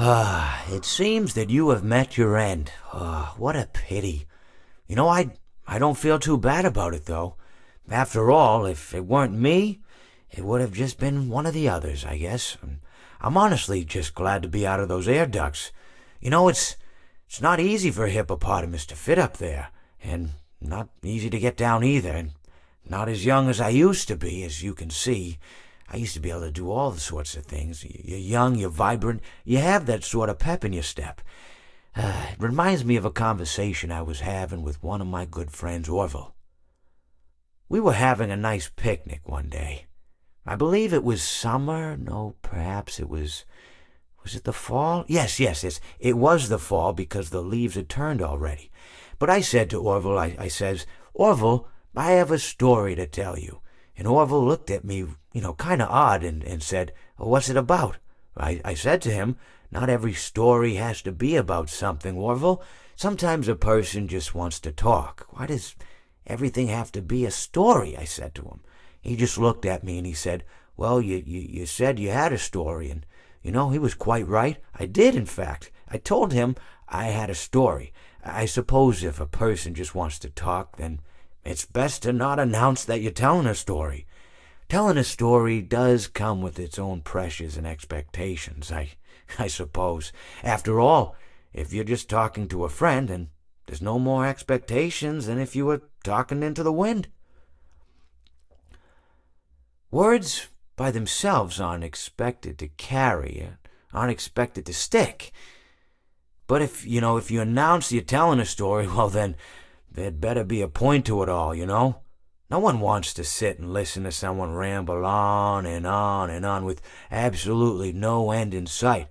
It seems that you have met your end. What a pity. I don't feel too bad about it, though. After all, if it weren't me, it would have just been one of the others, I guess. I'm honestly just glad to be out of those air ducts. It's not easy for a hippopotamus to fit up there, and not easy to get down either, and not as young as I used to be, as you can see. I used to be able to do all sorts of things. You're young, you're vibrant, you have that sort of pep in your step. It reminds me of a conversation I was having with one of my good friends, Orville. We were having a nice picnic one day. I believe it was summer. No, perhaps it was... Was it the fall? Yes. It was the fall because the leaves had turned already. But I said to Orville, I says, Orville, I have a story to tell you. And Orville looked at me, kind of odd and said, what's it about? I said to him, not every story has to be about something, Orville. Sometimes a person just wants to talk. Why does everything have to be a story? I said to him. He just looked at me and he said, well, you said you had a story. And, he was quite right. I did, in fact. I told him I had a story. I suppose if a person just wants to talk, then it's best to not announce that you're telling a story. Telling a story does come with its own pressures and expectations, I suppose. After all, if you're just talking to a friend, then there's no more expectations than if you were talking into the wind. Words by themselves aren't expected to carry, aren't expected to stick. But if you announce you're telling a story, well then, there'd better be a point to it all, No one wants to sit and listen to someone ramble on and on and on with absolutely no end in sight.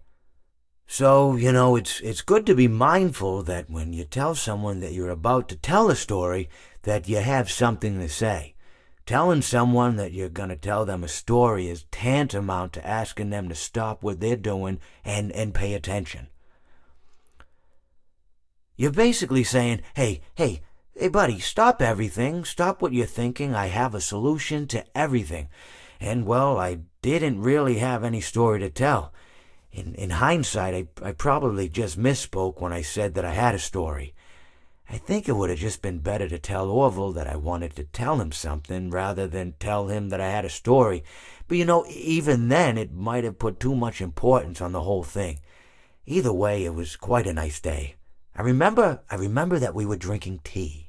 So, it's good to be mindful that when you tell someone that you're about to tell a story, that you have something to say. Telling someone that you're going to tell them a story is tantamount to asking them to stop what they're doing and pay attention. You're basically saying, hey, buddy, stop everything. Stop what you're thinking. I have a solution to everything. And, well, I didn't really have any story to tell. In hindsight, I probably just misspoke when I said that I had a story. I think it would have just been better to tell Orville that I wanted to tell him something rather than tell him that I had a story. But, even then, it might have put too much importance on the whole thing. Either way, it was quite a nice day. I remember that we were drinking tea.